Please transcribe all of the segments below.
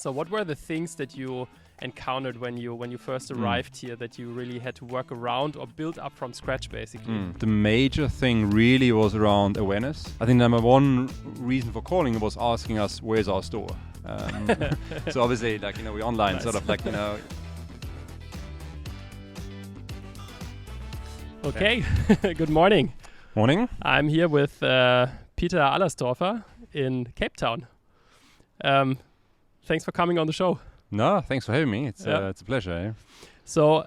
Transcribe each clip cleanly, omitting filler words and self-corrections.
So what were the things that you encountered when you first arrived here that you really had to work around or build up from scratch, basically? The major thing really was around awareness. I think number one reason for calling was asking us, where's our store? So obviously, like, we're online, Nice. sort of like, Okay, good morning. Morning. I'm here with Peter Allerstorfer in Cape Town. Thanks for coming on the show. No, thanks for having me. It's Yeah. it's a pleasure. Eh? So,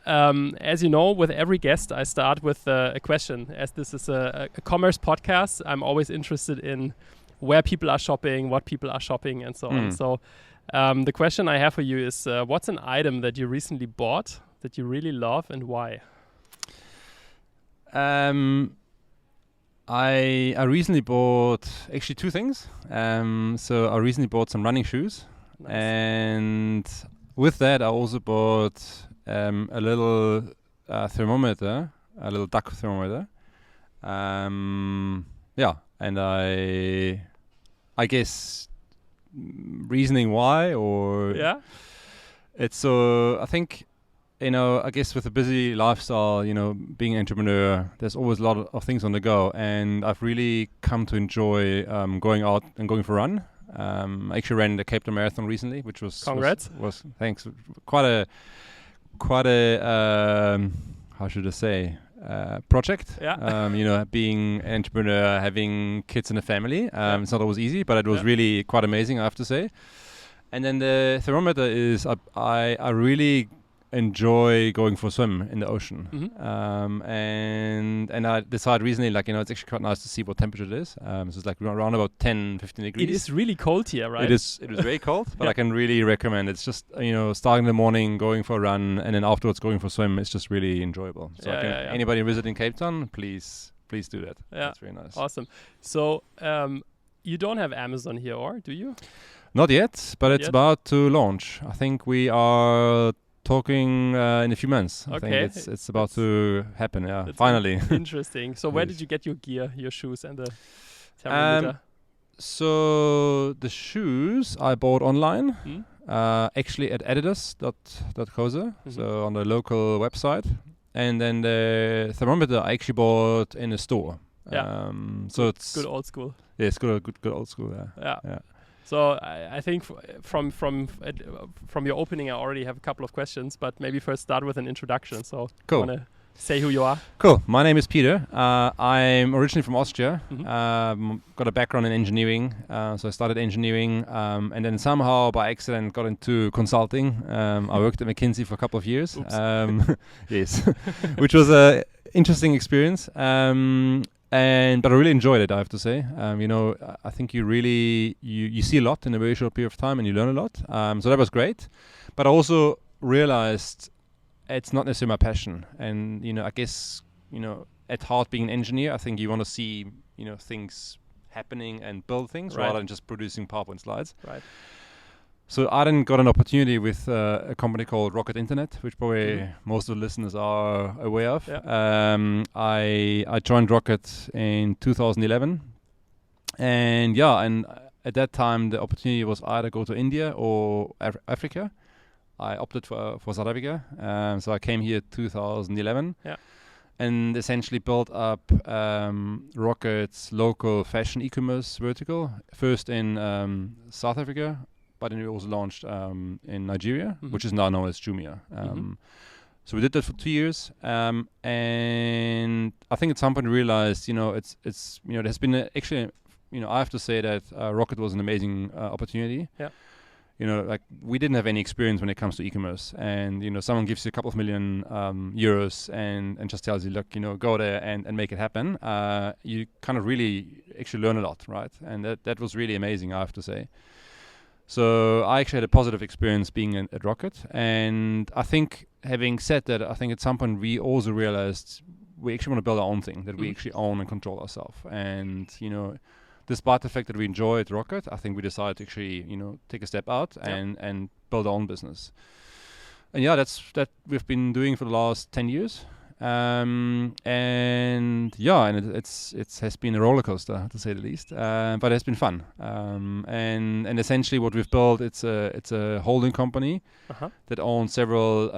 as you know, with every guest, I start with a question. As this is a commerce podcast, I'm always interested in where people are shopping, what people are shopping, and so on. So, the question I have for you is, what's an item that you recently bought that you really love and why? I recently bought actually two things. So I recently bought some running shoes. Nice. And with that, I also bought a little thermometer, a little duck thermometer. And I guess reasoning why, or Yeah? it's so I think I guess with a busy lifestyle, being an entrepreneur, there's always a lot of things on the go, and I've really come to enjoy going out and going for a run. I actually ran the Cape Town Marathon recently, which was Congrats. was thanks. Quite a how should I say project. Yeah. Being an entrepreneur, having kids and a family. It's not always easy, but it was Yeah. really quite amazing, I have to say. And then the thermometer is I really enjoy going for a swim in the ocean. And I decided recently, it's actually quite nice to see what temperature it is. So it's like around about 10-15 degrees. It is really cold here, right? It is very cold, but Yeah. I can really recommend. It's just starting in the morning, going for a run, and then afterwards going for a swim. It's just really enjoyable. So anybody visiting Cape Town, please do that. Yeah. That's very nice. Awesome. So, you don't have Amazon here, or do you? Not yet, but it's Yet? about to launch. I think we are talking in a few months. I Okay. think it's about to happen. Yeah, That's finally. Interesting. So where Yes. did you get your gear, your shoes, and the thermometer? So the shoes I bought online, Hmm? actually at adidas.co, Mhm. so on the local website, and then the thermometer I actually bought in a store. Yeah. So it's Good old school. yeah, it's good old school. Yeah. Yeah. Yeah. So I think from your opening, I already have a couple of questions, but maybe first start with an introduction. So Cool. want to say who you are? Cool. My name is Peter. I'm originally from Austria. Mhm. Got a background in engineering, so I started engineering, and then somehow by accident got into consulting. I worked at McKinsey for a couple of years. Oops. Yes, which was a interesting experience. But I really enjoyed it, I have to say. I think you really you see a lot in a very short period of time, and you learn a lot. So that was great. But I also realized it's not necessarily my passion. And I guess at heart, being an engineer, I think you want to see things happening and build things Right. rather than just producing PowerPoint slides. Right. So I then got an opportunity with a company called Rocket Internet, which probably Mhm. most of the listeners are aware of. Yeah. I joined Rocket in 2011, and at that time the opportunity was either go to India or Africa. I opted for South Africa, so I came here 2011. Yeah. And essentially built up Rocket's local fashion e-commerce vertical, first in South Africa, but then we also launched in Nigeria, Mhm. which is now known as Jumia. So we did that for 2 years, and I think at some point we realized, there's been actually, I have to say that Rocket was an amazing opportunity. Yeah. We didn't have any experience when it comes to e-commerce, and someone gives you a couple of million euros and just tells you, look, go there and make it happen. You kind of really actually learn a lot, right? And that was really amazing, I have to say. So I actually had a positive experience being at Rocket, and I think, having said that, I think at some point we also realized we actually want to build our own thing that we Mhm. actually own and control ourselves. And despite the fact that we enjoy at Rocket, I think we decided to actually take a step out and build our own business. And that's that we've been doing for the last 10 years. and it has been a roller coaster, to say the least, but it's been fun. And essentially what we've built, it's a holding company that owns several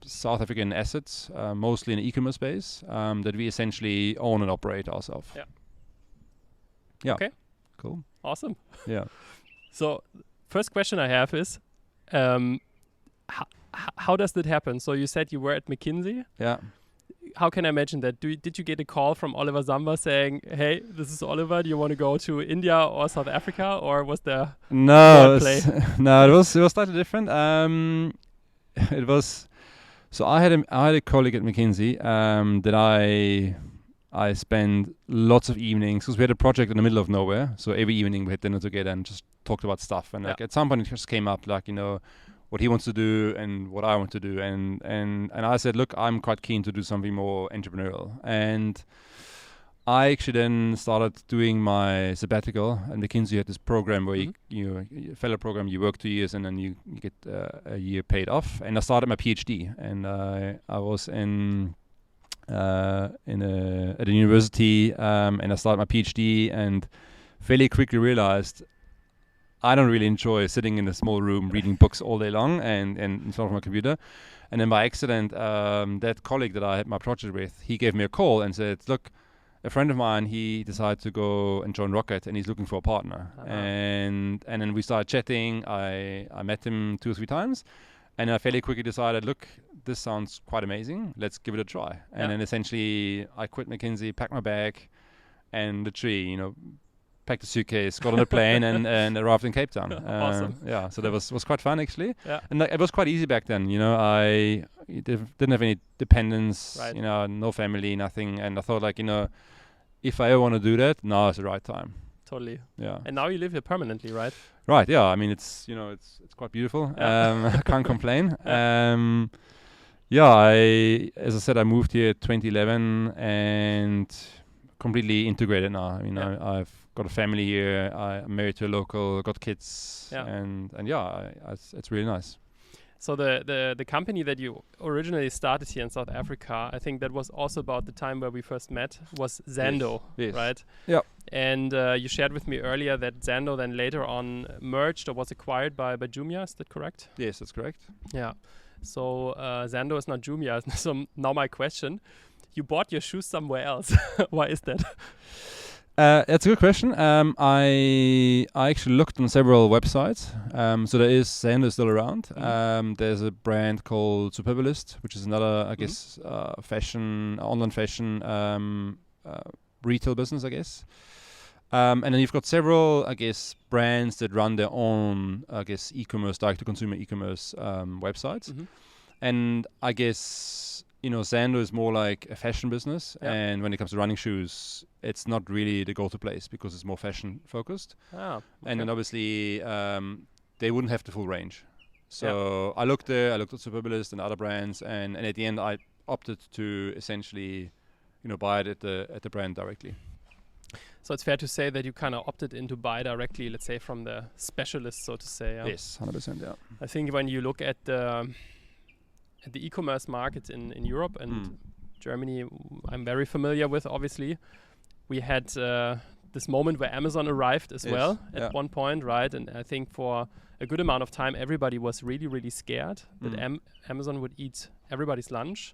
South African assets, mostly in the e-commerce space, that we essentially own and operate ourselves. Yeah. Okay. Cool. Awesome. Yeah. So first question I have is, how does that happen? So you said you were at McKinsey. Yeah. How can I imagine that? Did you get a call from Oliver Samba saying, "Hey, this is Oliver. Do you want to go to India or South Africa?" Or was there no? It was slightly different. It was. So I had a colleague at McKinsey that I spent lots of evenings, because we had a project in the middle of nowhere. So every evening we had dinner together and just talked about stuff. And like at some point it just came up, like, what he wants to do and what I want to do. And I said, look, I'm quite keen to do something more entrepreneurial. And I actually then started doing my sabbatical. And McKinsey had this program where you fellow program, you work 2 years and then you get a year paid off. And I started my PhD, and I was at a university, and I started my PhD, and fairly quickly realized I don't really enjoy sitting in a small room reading books all day long and in front of my computer. And then by accident, that colleague that I had my project with, he gave me a call and said, look, a friend of mine, he decided to go and join Rocket, and he's looking for a partner. And then we started chatting. I met him 2 or 3 times, and I fairly quickly decided, look, this sounds quite amazing. Let's give it a try. And then essentially I quit McKinsey, packed my bag, and literally, packed a suitcase, got on a plane, and arrived in Cape Town. Awesome. Yeah, so that was quite fun, actually. Yeah. And it was quite easy back then. I didn't have any dependents, right. No family, nothing. And I thought, like, if I ever want to do that, now is the right time. Totally. Yeah. And now you live here permanently, right? Right. Yeah. I mean, it's quite beautiful. I can't complain. As I said, I moved here 2011 and completely integrated now. I mean, I've got a family here. I'm married to a local. Got kids. And it's really nice. So the company that you originally started here in South Africa, I think that was also about the time where we first met, was Zando, yes. right? Yeah. And you shared with me earlier that Zando then later on merged or was acquired by Jumia. Is that correct? Yes, that's correct. Yeah. So Zando is not Jumia. So now my question: you bought your shoes somewhere else. Why is that? That's a good question. I actually looked on several websites. So there is Zando still around. There's a brand called Superbalist, which is another, I guess, online fashion retail business, I guess. And then you've got several, I guess, brands that run their own, I guess, e-commerce, direct-to-consumer e-commerce websites. And I guess, Zando is more like a fashion business. And when it comes to running shoes, it's not really the go-to place because it's more fashion-focused. Okay. And then obviously, they wouldn't have the full range. So I looked there, I looked at Superbalist and other brands, and at the end, I opted to essentially, buy it at the brand directly. So it's fair to say that you kind of opted in to buy directly, let's say, from the specialist, so to say. Yes, 100%, yeah. I think when you look at the e-commerce market in Europe and Germany, I'm very familiar with, obviously. We had this moment where Amazon arrived as well at one point, right? And I think for a good amount of time, everybody was really, really scared that Amazon would eat everybody's lunch.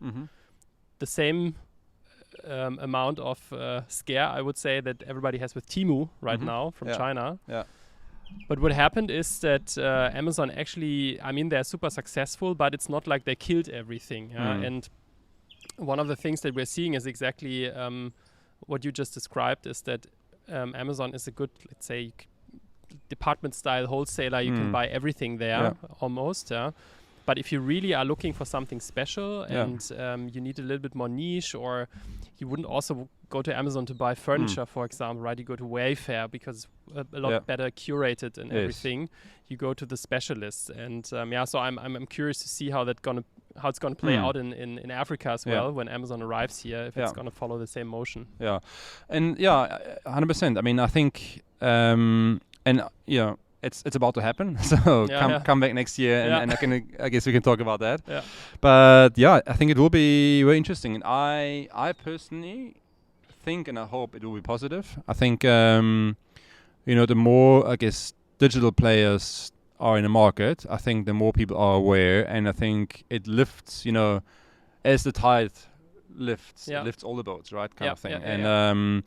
The same amount of scare, I would say, that everybody has with Temu right now from China. Yeah. But what happened is that Amazon actually, I mean, they're super successful, but it's not like they killed everything. And one of the things that we're seeing is exactly what you just described, is that Amazon is a good, let's say, department style wholesaler. You can buy everything there almost. But if you really are looking for something special and you need a little bit more niche, or you wouldn't also go to Amazon to buy furniture, for example, right? You go to Wayfair because a lot better curated and everything. You go to the specialists, and so I'm curious to see how it's gonna play out in Africa as well when Amazon arrives here. If it's gonna follow the same motion. Yeah, and 100%. I mean, I think it's about to happen. So come back next year, and I guess we can talk about that. Yeah. But yeah, I think it will be very interesting, and I personally think and I hope it will be positive. I think the more, I guess, digital players are in the market, I think the more people are aware, and I think it lifts, as the tide lifts, it lifts all the boats, right, kind of thing.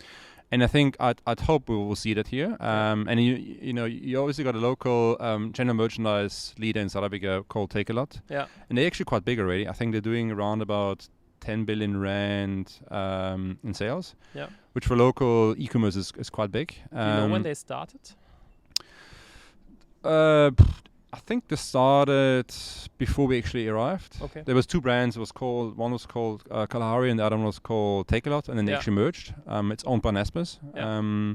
And I think I'd hope we will see that here. And you obviously got a local general merchandise leader in South Africa called Take A Lot. Yeah. And they're actually quite big already. I think they're doing around about 10 billion rand in sales. Yeah. Which for local e-commerce is quite big. Do you know when they started? I think they started before we actually arrived. Okay. There was two brands. One was called Kalahari, and the other one was called Take A Lot, and then they actually merged. It's owned by Naspers. Yeah.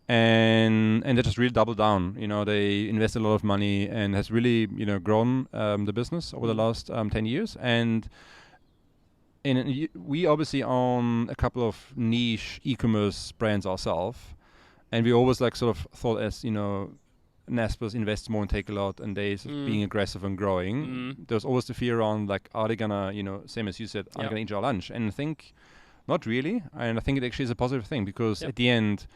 And they just really doubled down. They invested a lot of money and has really grown the business over the last 10 years. And we obviously own a couple of niche e-commerce brands ourselves, and we always sort of thought as Naspers invests more in Take A Lot, and they being aggressive and growing. There's always the fear around are they gonna same as you said, are they gonna eat our lunch? And I think not really, and I think it actually is a positive thing because at the end,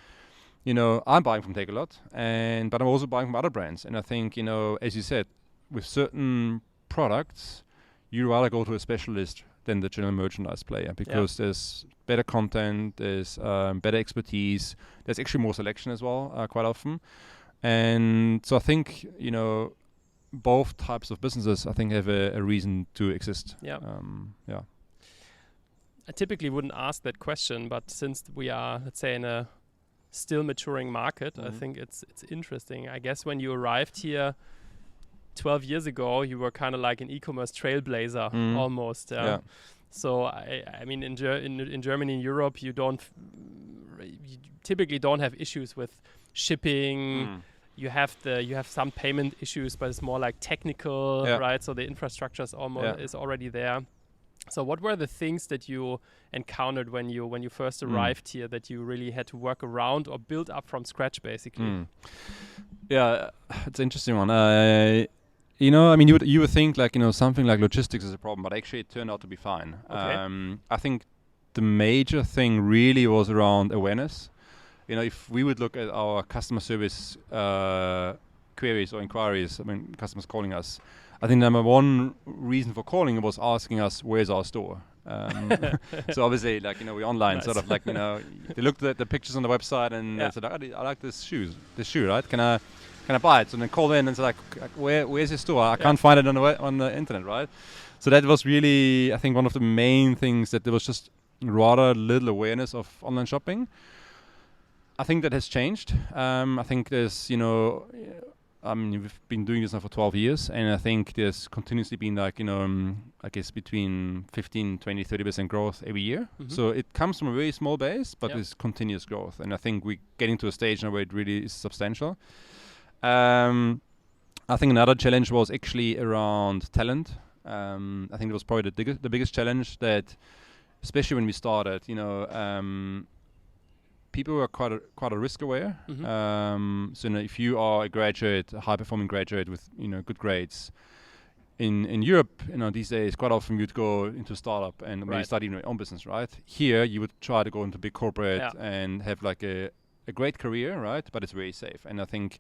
I'm buying from Take A Lot, but I'm also buying from other brands, and I think as you said, with certain products, you rather go to a specialist than the general merchandise player because there's better content, there's better expertise, there's actually more selection as well quite often. And so I think, both types of businesses, I think, have a reason to exist. Yeah. I typically wouldn't ask that question, but since we are, let's say, in a still maturing market, I think it's interesting. I guess when you arrived here 12 years ago, you were kind of like an e-commerce trailblazer almost. Yeah. So I mean, in Germany, in Europe, you typically don't have issues with shipping. You have some payment issues, but it's more like technical, right? So the infrastructure is is already there. So what were the things that you encountered when you first arrived here that you really had to work around or build up from scratch, basically? Yeah, it's an interesting one. I mean, you would think something like logistics is a problem, but actually it turned out to be fine. Okay. I think the major thing really was around awareness. If we would look at our customer service queries or inquiries, I mean, customers calling us, I think number one reason for calling was asking us, where's our store? So obviously, we're online, nice. Sort of they looked at the pictures on the website and they said, I like this shoe, right? Can I buy it? So then call in and say, where's your store? I can't find it on the internet, right? So that was really, I think, one of the main things, that there was just rather little awareness of online shopping. I think that has changed. I think there's, we've been doing this now for 12 years, and I think there's continuously been I guess between 15, 20, 30% growth every year. So it comes from a very small base, but it's continuous growth. And I think we're getting to a stage now where it really is substantial. I think another challenge was actually around talent. I think it was probably the biggest challenge, that especially when we started, people were quite a risk aware. So if you are a high performing graduate with good grades, in Europe, these days quite often you'd go into a startup and maybe start your own business, right? Here you would try to go into big corporate and have a great career, right? But it's very safe. And I think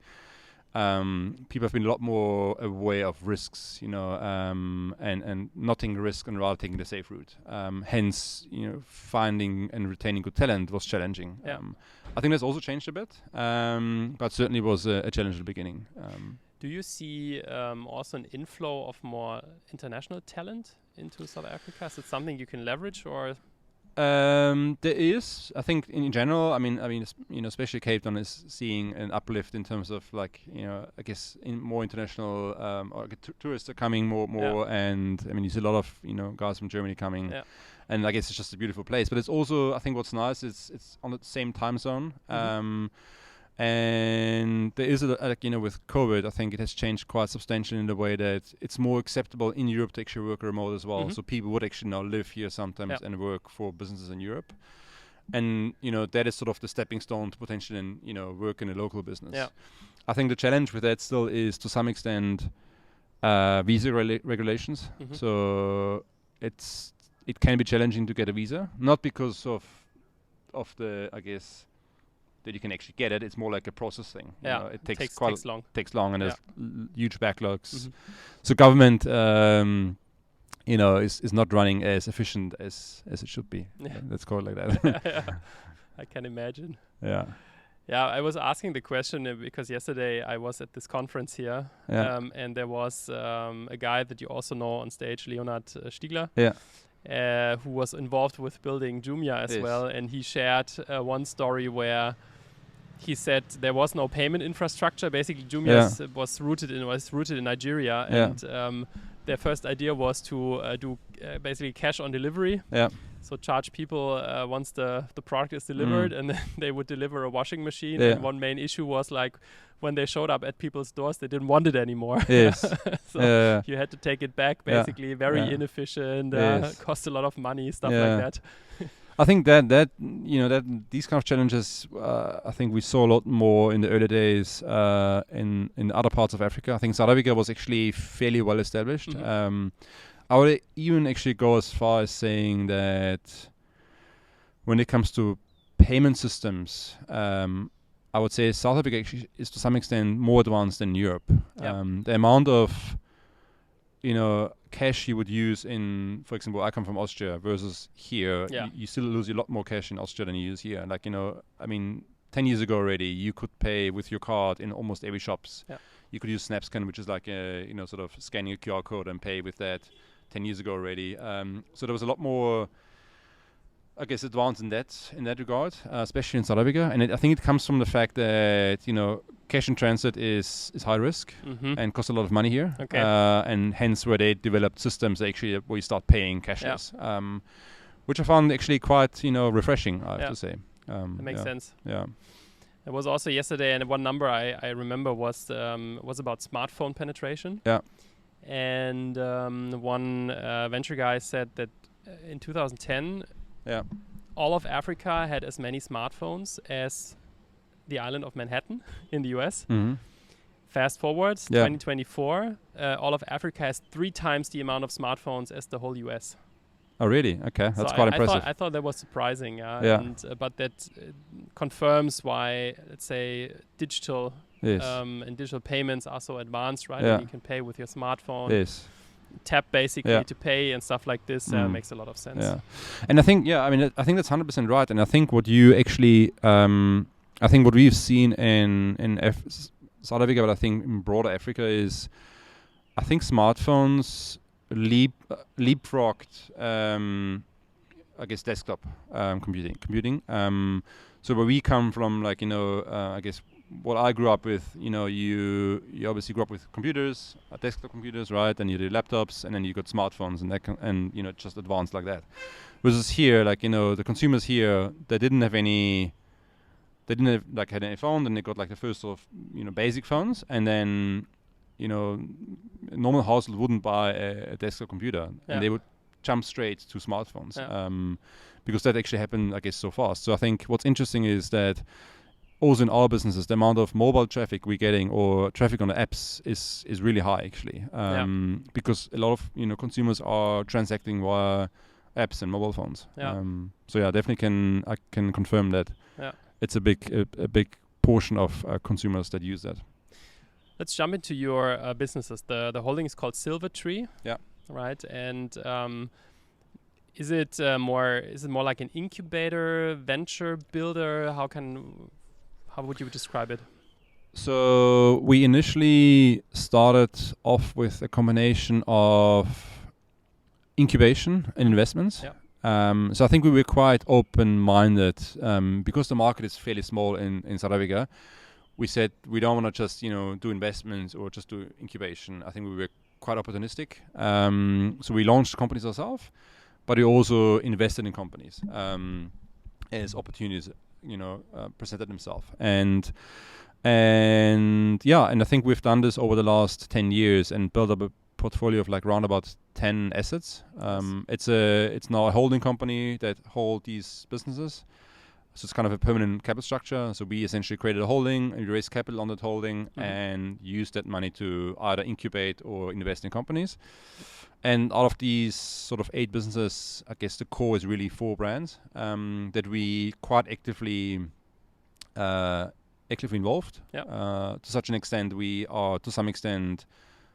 people have been a lot more aware of risks, and not taking risk and rather taking the safe route. Hence, finding and retaining good talent was challenging. I think that's also changed a bit, but certainly was a challenge at the beginning. Do you see also an inflow of more international talent into South Africa? Is it something you can leverage, or? There is, I think, in general. I mean, especially Cape Town is seeing an uplift in terms of I guess more international tourists are coming more, and I mean, you see a lot of guys from Germany coming, and I guess it's just a beautiful place. But it's also, I think, what's nice is it's on the same time zone. And there is with COVID, I think it has changed quite substantially in the way that it's more acceptable in Europe to actually work remote as well. So people would actually now live here sometimes and work for businesses in Europe. And, that is sort of the stepping stone to potentially work in a local business. I think the challenge with that still is to some extent visa regulations. Mhm. So it can be challenging to get a visa, not because of the, I guess, that you can actually get it. It's more like a process thing. You know, it takes long. takes long, and there's huge backlogs. Mhm. So government, is not running as efficient as it should be. Yeah. Let's call it like that. I can imagine. Yeah. Yeah, I was asking the question because yesterday I was at this conference here, and there was a guy that you also know on stage, Leonard Stiegler, who was involved with building Jumia as well, and he shared one story where he said there was no payment infrastructure. Basically, Jumia was rooted in Nigeria, and their first idea was to do basically cash on delivery. Yeah. So charge people once the product is delivered, and then they would deliver a washing machine. Yeah. And one main issue was like when they showed up at people's doors, they didn't want it anymore. Yes. So you had to take it back. Basically, very inefficient. Cost a lot of money, stuff like that. I think that these kind of challenges, I think we saw a lot more in the early days in other parts of Africa. I think South Africa was actually fairly well established. Mm-hmm. I would even actually go as far as saying that when it comes to payment systems, I would say South Africa actually is to some extent more advanced than Europe. The amount of cash you would use in, for example, I come from Austria versus here, you still lose a lot more cash in Austria than you use here. 10 years ago already, you could pay with your card in almost every shops. Yeah. You could use SnapScan, which is like sort of scanning a QR code and pay with that. 10 years ago already. So there was a lot more, I guess, advanced in that regard, especially in South Africa. And I think it comes from the fact that, cash in transit is high risk and costs a lot of money here. Okay. And hence where they developed systems actually where you start paying cashless, which I found actually quite, refreshing, I have to say. That makes sense. Yeah. It was also yesterday, and one number I remember was about smartphone penetration. Yeah. And one venture guy said that in 2010, all of Africa had as many smartphones as the island of Manhattan in the US. Mm-hmm. Fast forward, 2024, all of Africa has 3 times the amount of smartphones as the whole US. Oh, really? Okay, that's quite impressive. I thought that was surprising, but that confirms why, let's say, digital and digital payments are so advanced, right? And you can pay with your smartphone. Tap basically to pay and stuff like this makes a lot of sense. Yeah, and I think I think that's 100% right. And I think what you actually, I think what we've seen in South Africa, but I think in broader Africa is, I think smartphones leapfrogged, I guess, desktop computing. So where we come from, I guess what I grew up with, you obviously grew up with computers, desktop computers, right? And you did laptops, and then you got smartphones, and just advanced like that. Versus here, the consumers here, they didn't have any phone, then they got the first sort of basic phones, and then a normal household wouldn't buy a desktop computer, and they would jump straight to smartphones, because that actually happened, I guess, so fast. So I think what's interesting is that also in our businesses, the amount of mobile traffic we're getting or traffic on the apps is really high, actually, because a lot of consumers are transacting via apps and mobile phones. So definitely I can confirm that it's a big portion of consumers that use that. Let's jump into your businesses. The holding is called Silver Tree. Yeah. Right. And is it more like an incubator, venture builder? How would you describe it? So we initially started off with a combination of incubation and investments. Yeah. So I think we were quite open-minded because the market is fairly small in South Africa. We said we don't want to just do investments or just do incubation. I think we were quite opportunistic. So we launched companies ourselves, but we also invested in companies as opportunities presented themselves. And I think we've done this over the last 10 years and built up a portfolio of around about 10 assets. It's now a holding company that hold these businesses. So it's kind of a permanent capital structure. So we essentially created a holding, and we raised capital on that holding, and used that money to either incubate or invest in companies. And out of these sort of 8 businesses, I guess the core is really 4 brands that we quite actively involved. To such an extent, we are to some extent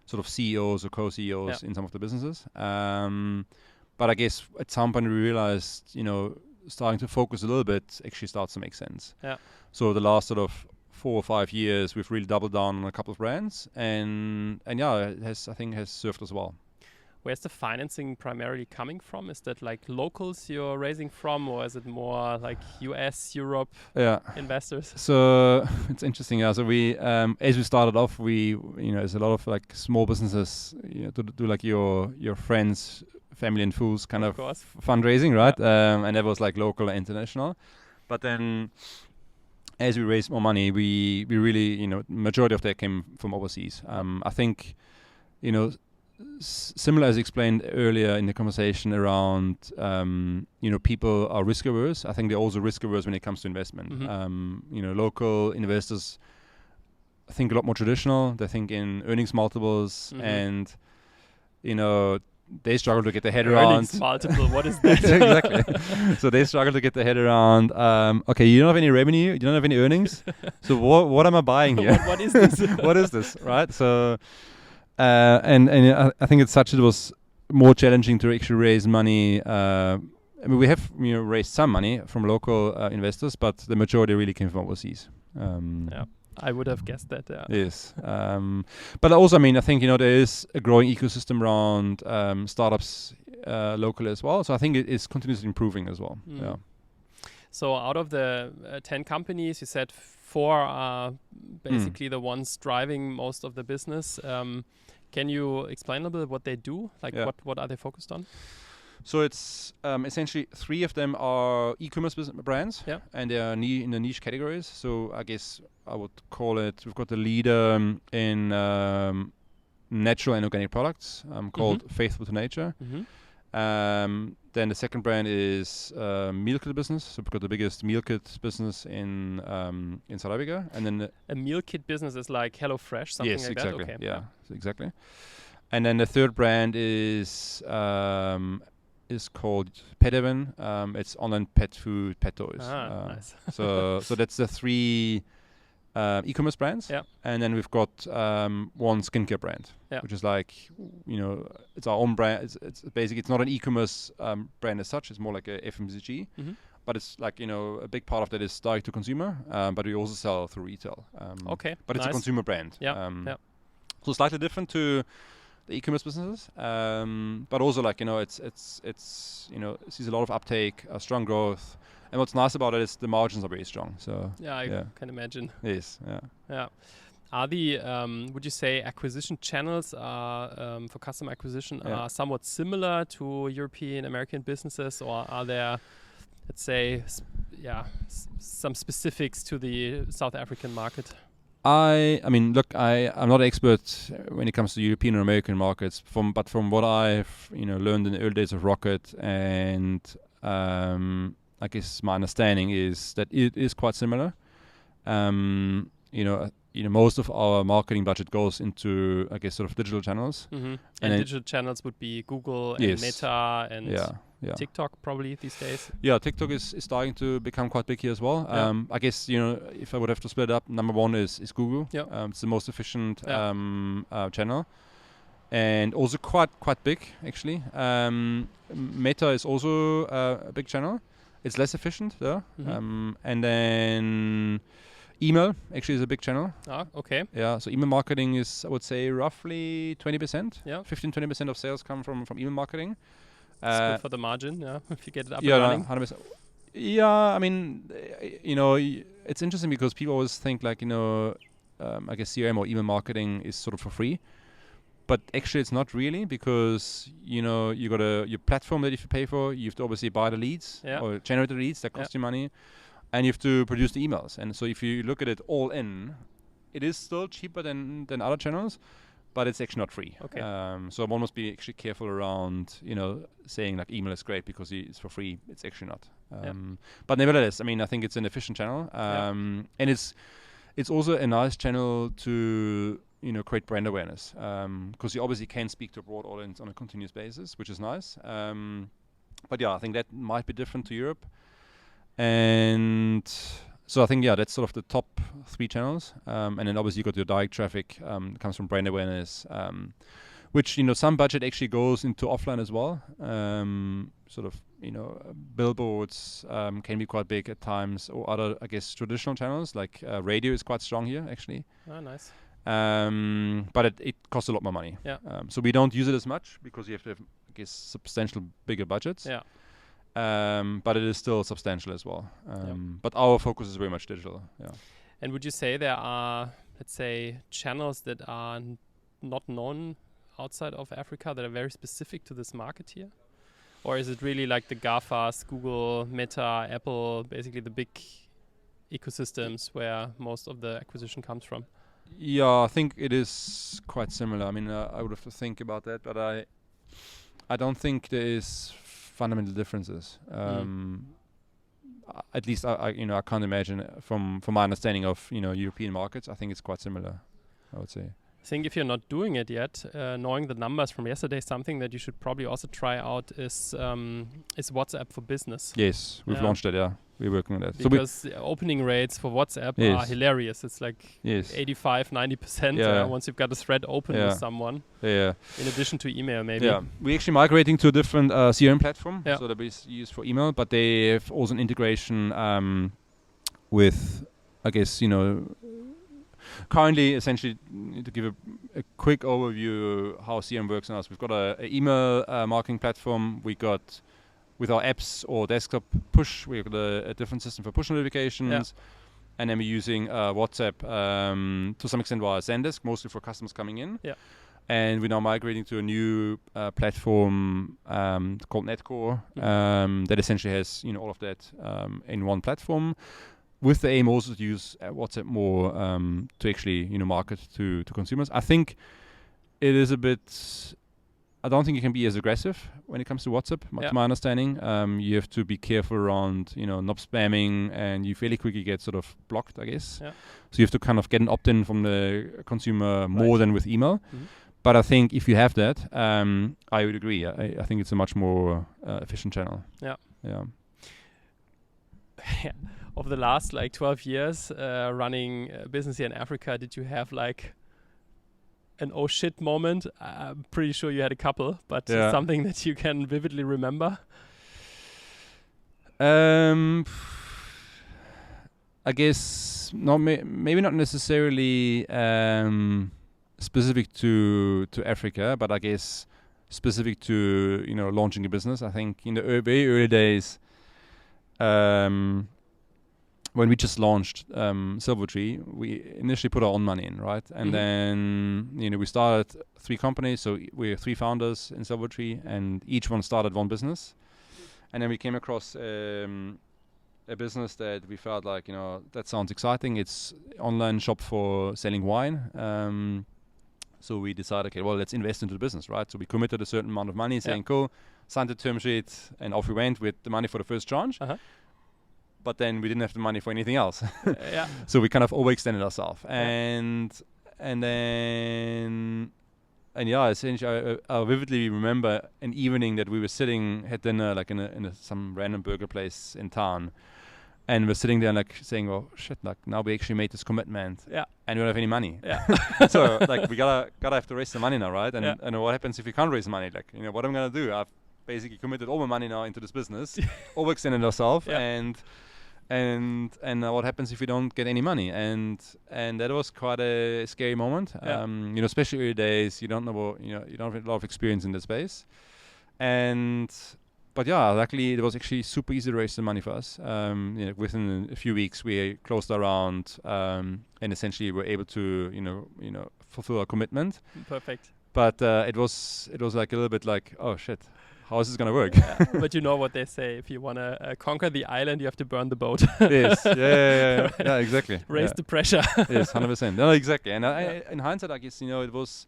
sort of CEOs or co-CEOs in some of the businesses. But I guess at some point we realized, starting to focus a little bit actually starts to make sense. Yeah. So the last sort of 4 or 5 years, we've really doubled down on a couple of brands, and it has, I think, has served us well. Where's the financing primarily coming from? Is that like locals you're raising from, or is it more like US, Europe investors? So it's interesting. So we, as we started off, there's a lot of like small businesses, to do like your friends, family and fools kind of fundraising, right? And that was like local and international. But then as we raised more money, we really, majority of that came from overseas. I think, similar as explained earlier in the conversation around, people are risk averse. I think they're also risk averse when it comes to investment. Local investors think a lot more traditional. They think in earnings multiples, and they struggle to get their head around. Earnings multiple, what is that? Exactly. So they struggle to get their head around. Okay, you don't have any revenue, you don't have any earnings. So what am I buying here? What is this? What is this, right? So. And I think it was more challenging to actually raise money. We have raised some money from local investors, but the majority really came from overseas. I would have guessed that. Yes, but also, I think there is a growing ecosystem around startups locally as well. So I think it is continuously improving as well. Yeah. So out of the 10 companies, you said 4 are basically the ones driving most of the business. Can you explain a little bit what they do? Like what are they focused on? So it's essentially 3 of them are e-commerce brands, and they are in the niche categories. So I guess I would call it, we've got the leader in natural and organic products called Faithful to Nature. Then the second brand is meal kit business. So we've got the biggest meal kit business in South Africa, and then a meal kit business is like HelloFresh, something like exactly. that. Okay. Yeah, exactly. And then the third brand is called Pet Heaven. It's online pet food, pet toys. Nice. so that's the 3 e-commerce brands. Yeah. And then we've got one skincare brand, which is like, it's our own brand. It's basically, it's not an e-commerce brand as such. It's more like a FMCG. But it's like, a big part of that is direct to consumer. But we also sell through retail. But it's a consumer brand. So slightly different to the e-commerce businesses, but also like it's sees a lot of uptake, strong growth, and what's nice about it is the margins are very strong. So I can imagine. Yes, Are the would you say acquisition channels for customer acquisition are somewhat similar to European American businesses, or are there, let's say, some specifics to the South African market? I mean, look, I'm not an expert when it comes to European or American markets. But from what I've learned in the early days of Rocket, and I guess my understanding is that it is quite similar. Most of our marketing budget goes into, I guess, sort of digital channels. And digital channels would be Google and Meta and TikTok probably these days. Yeah, TikTok is starting to become quite big here as well. I guess, if I would have to split it up, number 1 is Google. It's the most efficient channel. And also quite big, actually. Meta is also a big channel. It's less efficient, though. And then email actually is a big channel. Okay. Yeah, so email marketing is, I would say, roughly 20%. 15-20% of sales come from email marketing. It's good for the margin, if you get it up and running. 100%. Yeah, I mean, it's interesting because people always think like, I guess CRM or email marketing is sort of for free. But actually it's not really, because, you got your platform that you have to pay for. You have to obviously buy the leads or generate the leads that cost you money. And you have to produce the emails. And so if you look at it all in, it is still cheaper than other channels. but it's actually not free. Okay. So one must be actually careful around, saying like email is great because it's for free. It's actually not. But nevertheless, I mean, I think it's an efficient channel, and it's also a nice channel to create brand awareness, because you obviously can speak to a broad audience on a continuous basis, which is nice. But yeah, I think that might be different to Europe, and so I think that's sort of the top 3 channels, and then obviously you got your direct traffic, comes from brand awareness, which some budget actually goes into offline as well. Sort of billboards can be quite big at times, or other, I guess, traditional channels like radio is quite strong here actually. Oh, nice. But it costs a lot more money. Yeah. So we don't use it as much because you have to have, I guess, substantial bigger budgets. Yeah. But it is still substantial as well. But our focus is very much digital. Yeah. And would you say there are, let's say, channels that are not known outside of Africa that are very specific to this market here? Or is it really like the GAFAs, Google, Meta, Apple, basically the big ecosystems where most of the acquisition comes from? Yeah, I think it is quite similar. I mean, I would have to think about that, but I don't think there is fundamental differences. At least I can't imagine from my understanding of European markets. I think it's quite similar, I would say. I think if you're not doing it yet, knowing the numbers from yesterday, something that you should probably also try out is WhatsApp for Business. Yes, we've launched it. Yeah, we're working on that. Because opening rates for WhatsApp are hilarious. It's like 85, 90% once you've got a thread open with someone. Yeah. In addition to email, maybe. Yeah, we're actually migrating to a different CRM platform, so that we use for email, but they have also an integration with, I guess, currently, essentially, to give a quick overview how CRM works on us, we've got an email marketing platform. We got, with our apps or desktop push, we've got a different system for push notifications. And then we're using WhatsApp to some extent via Zendesk, mostly for customers coming in. Yeah. And we're now migrating to a new platform called Netcore that essentially has all of that in one platform, with the aim also to use WhatsApp more to actually market to consumers. I think it is a bit. I don't think you can be as aggressive when it comes to WhatsApp. To my understanding, you have to be careful around not spamming, and you fairly quickly get sort of blocked, I guess. Yeah. So you have to kind of get an opt-in from the consumer more than with email. Mm-hmm. But I think if you have that, I would agree. I think it's a much more efficient channel. Yeah. Yeah. Of the last 12 years running a business here in Africa, did you have an oh shit moment? I'm pretty sure you had a couple, but something that you can vividly remember? I guess maybe not necessarily specific to Africa, but I guess specific to launching a business. I think in the very early days, when we just launched Silvertree, we initially put our own money in, right? And then we started 3 companies, so we're 3 founders in Silvertree, and each one started one business. And then we came across a business that we felt like that sounds exciting. It's online shop for selling wine. So we decided, okay, well, let's invest into the business, right? So we committed a certain amount of money, saying, cool, signed the term sheet, and off we went with the money for the first tranche. But then we didn't have the money for anything else. So we kind of overextended ourselves. And essentially I vividly remember an evening that we were sitting, had dinner in some random burger place in town. And we're sitting there saying, oh shit, now we actually made this commitment. Yeah. And we don't have any money. Yeah. So we gotta have to raise the money now, right? And what happens if we can't raise the money? What am I gonna do? I've basically committed all my money now into this business, overextended ourselves, and what happens if we don't get any money? And that was quite a scary moment. Especially early days, you don't know you don't have a lot of experience in the space. But luckily it was actually super easy to raise the money for us. Within a few weeks we closed our round, and essentially were able to fulfill our commitment. Perfect. But it was a little bit oh shit, how is this going to work? But you know what they say, if you want to conquer the island, you have to burn the boat. Yes, yeah, exactly. Raise the pressure. Yes, 100%. No, exactly. And in hindsight, I guess, it was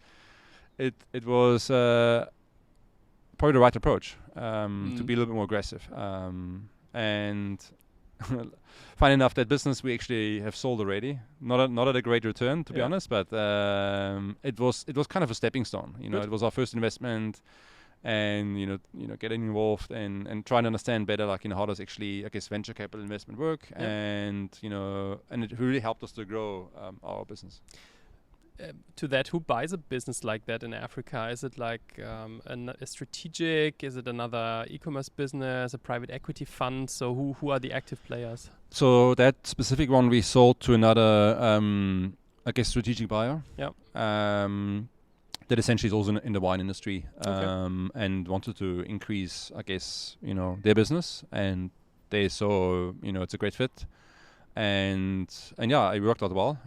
it was probably the right approach to be a little bit more aggressive. And funny enough, that business we actually have sold already. Not at a great return, to be honest, but it was kind of a stepping stone. It was our first investment, and getting involved and trying to understand better, how does actually, I guess, venture capital investment work, and it really helped us to grow our business. To that, who buys a business like that in Africa? Is it like a strategic? Is it another e-commerce business, a private equity fund? So who are the active players? So that specific one we sold to another, I guess, strategic buyer. Yeah. That essentially is also in the wine industry, and wanted to increase, I guess, their business, and they saw, it's a great fit, and yeah, it worked out well.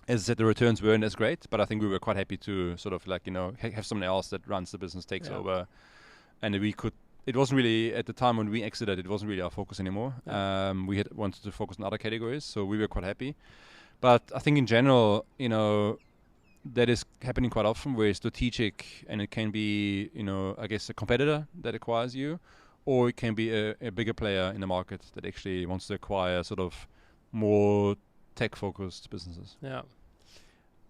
As I said, the returns weren't as great, but I think we were quite happy to sort of have someone else that runs the business, takes over, and it wasn't really, at the time when we exited, it wasn't really our focus anymore. We had wanted to focus on other categories, so we were quite happy. But I think in general, that is happening quite often, where it's strategic, and it can be, I guess, a competitor that acquires you, or it can be a bigger player in the market that actually wants to acquire sort of more tech-focused businesses. Yeah.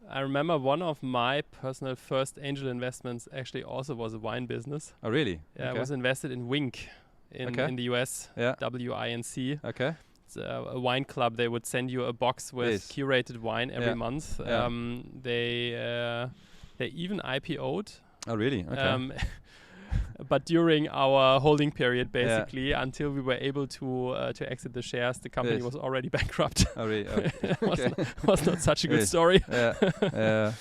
I remember one of my personal first angel investments actually also was a wine business. Oh, really? Yeah, I was invested in WINC in the US, WINC. Okay. It's a wine club. They would send you a box with curated wine every month. They even IPO'd. Oh, really? Okay. But during our holding period, basically, until we were able to exit the shares, the company was already bankrupt. Oh, really? was not such a good story. Yeah.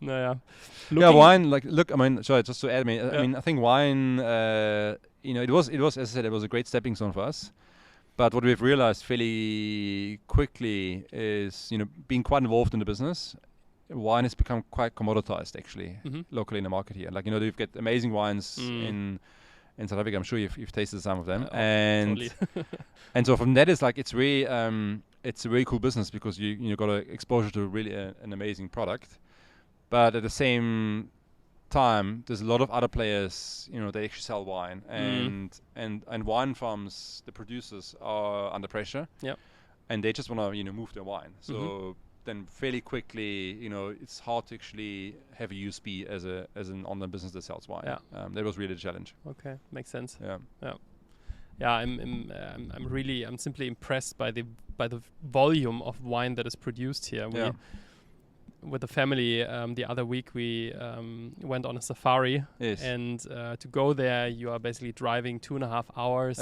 Wine. Look. I mean, sorry, just to add. I mean, I think wine. It was, as I said, it was a great stepping stone for us. But what we've realized fairly quickly is, being quite involved in the business, wine has become quite commoditized, actually, locally in the market here. You've got amazing wines in South Africa. I'm sure you've tasted some of them, and totally. and so from that, it's it's a really cool business, because you got exposure to really an amazing product, but at the same time, there's a lot of other players, they actually sell wine, and wine farms, the producers are under pressure, and they just want to move their wine. So then fairly quickly, it's hard to actually have a USP as an online business that sells wine. That was really the challenge. Okay, makes sense. Yeah. I'm simply impressed by the volume of wine that is produced here. With the family, the other week we went on a safari, and to go there, you are basically driving 2.5 hours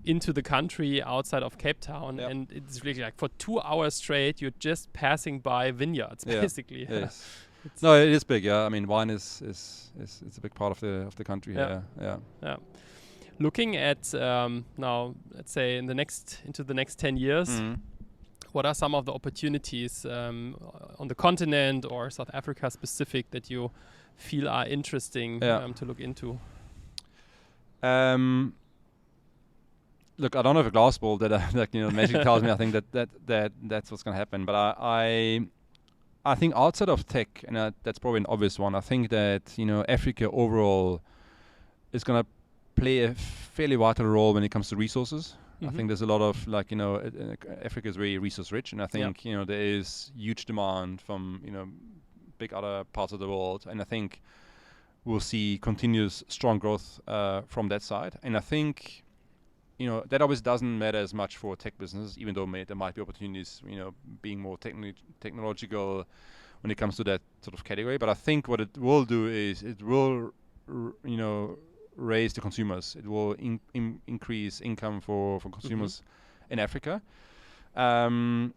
into the country outside of Cape Town, and it's really for 2 hours straight you're just passing by vineyards, basically. No, it is big. I mean, wine is it's a big part of the country here. Looking at now, let's say into the next 10 years, what are some of the opportunities on the continent or South Africa specific that you feel are interesting to look into? Look, I don't have a glass ball that magic tells me. I think that's what's going to happen. But I think outside of tech, and that's probably an obvious one, I think that Africa overall is going to play a fairly vital role when it comes to resources. I think there's a lot of Africa is very resource rich, and I think there is huge demand from big other parts of the world, and I think we'll see continuous strong growth from that side. And I think that always doesn't matter as much for tech business, even though there might be opportunities, being more technological when it comes to that sort of category. But I think what it will do is it will, raise the consumers. It will increase income for consumers in Africa. And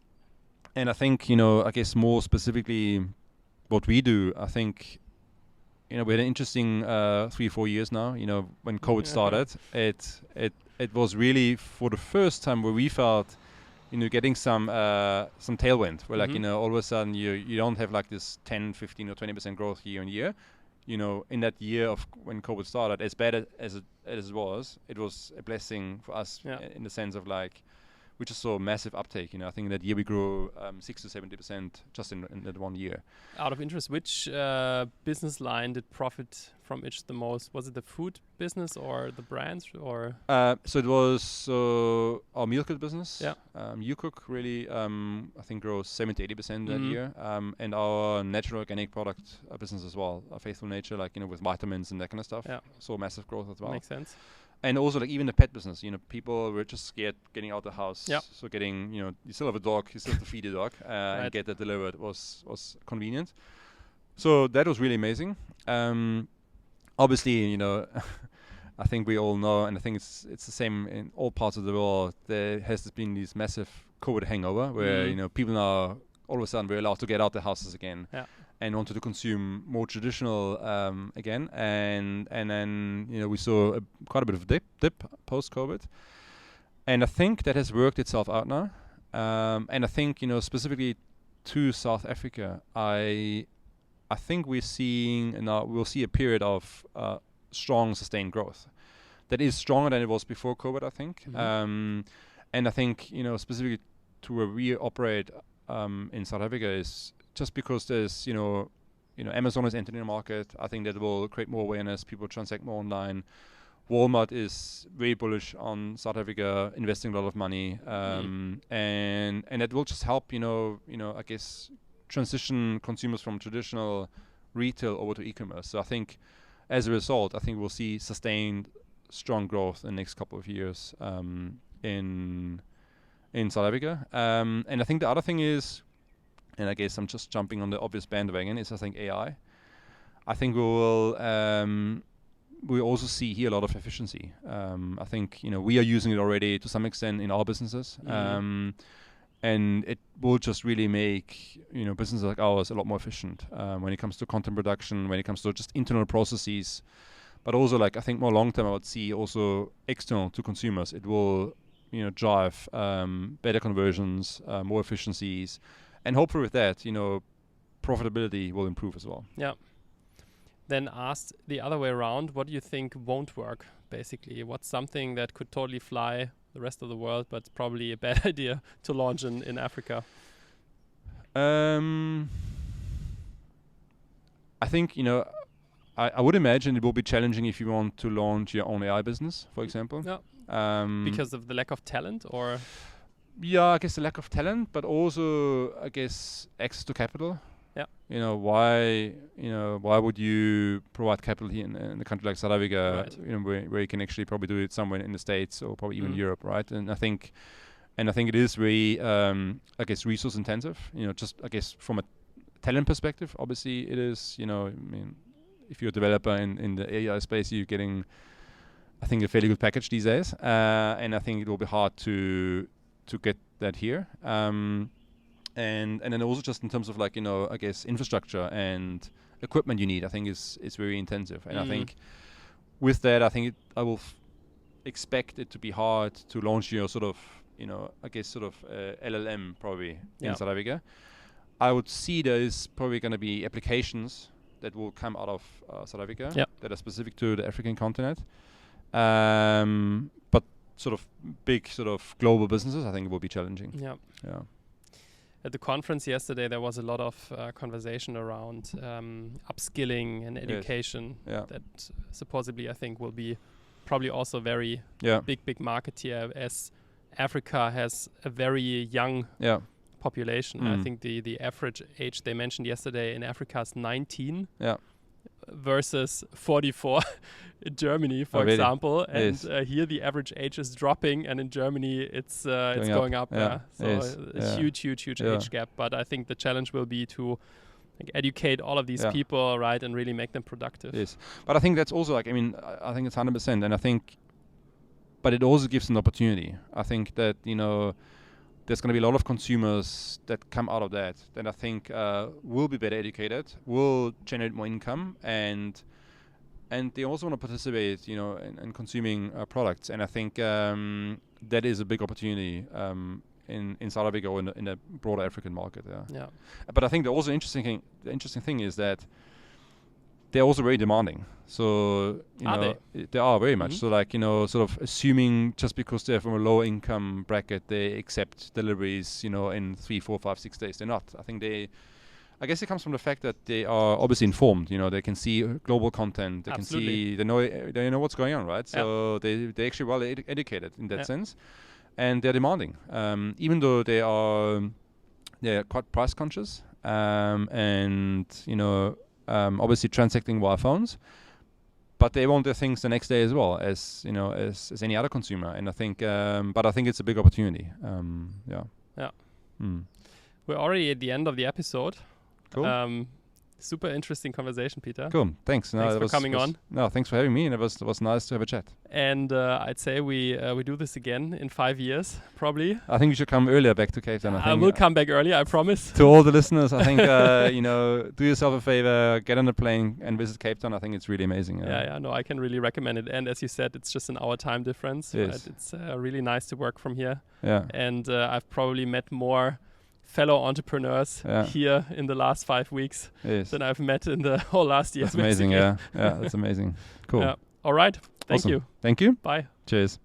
I think, I guess more specifically what we do, I think, we had an interesting 3-4 years now. When COVID started, it was really for the first time where we felt, getting some tailwind. Where all of a sudden you don't have this 10, 15, or 20% growth year on year. In that year of when COVID started, as bad as it was a blessing for us in the sense of we we just saw massive uptake. I think that year we grew 60 to 70% just in that 1 year. Out of interest, which business line did profit from it the most? Was it the food business or the brands, or? So it was our meal kit business. Yeah. WoC really, I think, grows 70 to 80% that year, and our natural organic product business as well, Faithful Nature, like with vitamins and that kind of stuff. Yeah. Saw massive growth as well. Makes sense. And also, like, even the pet business, people were just scared getting out the house. Yeah. So getting, you still have a dog, you still have to feed the dog, Right. and get that delivered was convenient. So that was really amazing. Obviously, I think we all know, and I think it's the same in all parts of the world. There has been this massive COVID hangover where people now all of a sudden we're allowed to get out their houses again. Yeah. And wanted to consume more traditional again, and then we saw quite a bit of dip post-COVID, and I think that has worked itself out now. And I think specifically to South Africa, I think we'll see a period of strong sustained growth that is stronger than it was before COVID. I think, and I think specifically to where we operate in South Africa is. Just because there's, Amazon is entering the market, I think that will create more awareness. People transact more online. Walmart is very bullish on South Africa, investing a lot of money, and that will just help, I guess, transition consumers from traditional retail over to e-commerce. So I think, as a result, we'll see sustained, strong growth in the next couple of years in South Africa. And I think the other thing is. And I guess I'm just jumping on the obvious bandwagon, is I think AI. I think we also see here a lot of efficiency. I think, we are using it already to some extent in our businesses. And it will just really make, businesses like ours a lot more efficient when it comes to content production, when it comes to just internal processes. But also, I think more long-term, I would see also external to consumers. It will, drive better conversions, more efficiencies. And hopefully with that, profitability will improve as well. Yeah. Then asked the other way around, what do you think won't work, basically? What's something that could totally fly the rest of the world, but probably a bad idea to launch in Africa? I think, I would imagine it will be challenging if you want to launch your own AI business, for example. Yeah. Because of the lack of talent, or? Yeah, I guess the lack of talent, but also I guess access to capital. Yeah. Why would you provide capital here in a country like South Africa, right. where you can actually probably do it somewhere in the States or probably even Europe, right? And I think it is very I guess resource intensive. Just I guess from a talent perspective, obviously it is. If you're a developer in the AI space, you're getting, I think, a fairly good package these days, and I think it will be hard to get that here, and then also just in terms of I guess infrastructure and equipment you need, I think is very intensive, and I think with that, I think I will expect it to be hard to launch your sort of I guess sort of LLM probably in South Africa. I would see there is probably going to be applications that will come out of South Africa that are specific to the African continent, but sort of big sort of global businesses, I think it will be challenging. Yeah. At the conference yesterday, there was a lot of conversation around upskilling and education. Yes. That supposedly, I think, will be probably also very big market here, as Africa has a very young population. I think the average age they mentioned yesterday in Africa is 19. Versus 44 in Germany, for example, and here the average age is dropping, and in Germany it's going up. So a huge age gap. But I think the challenge will be to educate all of these people, right, and really make them productive. Yes, but I think that's also I think it's 100%, and I think, but it also gives an opportunity. I think that there's going to be a lot of consumers that come out of that I think will be better educated, will generate more income, and they also want to participate, in consuming products. And I think that is a big opportunity in South Africa or in the broader African market. Yeah. But I think the interesting thing is that they're also very demanding. So they are very much. So like sort of assuming just because they're from a low income bracket, they accept deliveries in 3, 4, 5, 6 days. They're not. I guess it comes from the fact that they are obviously informed. They can see global content. They Absolutely. can see. They know what's going on, right? So they're actually well educated in that sense, and they're demanding. Even though they're quite price conscious, and obviously transacting via phones, but they want their things the next day as well as as any other consumer. And I think it's a big opportunity. We're already at the end of the episode. Cool. Super interesting conversation, Peter. Cool. Thanks. Thanks for coming on. No, thanks for having me. And it was nice to have a chat. And I'd say we do this again in 5 years, probably. I think you should come earlier back to Cape Town. I will come back earlier, I promise. To all the listeners, I think do yourself a favor, get on a plane and visit Cape Town. I think it's really amazing. No, I can really recommend it. And as you said, it's just an hour time difference. Yes. Right? It's really nice to work from here. Yeah. And I've probably met more fellow entrepreneurs here in the last 5 weeks than I've met in the whole last year. That's amazing. Yeah, that's amazing. Cool. All right. Thank Awesome. you. Thank you. Bye. Cheers.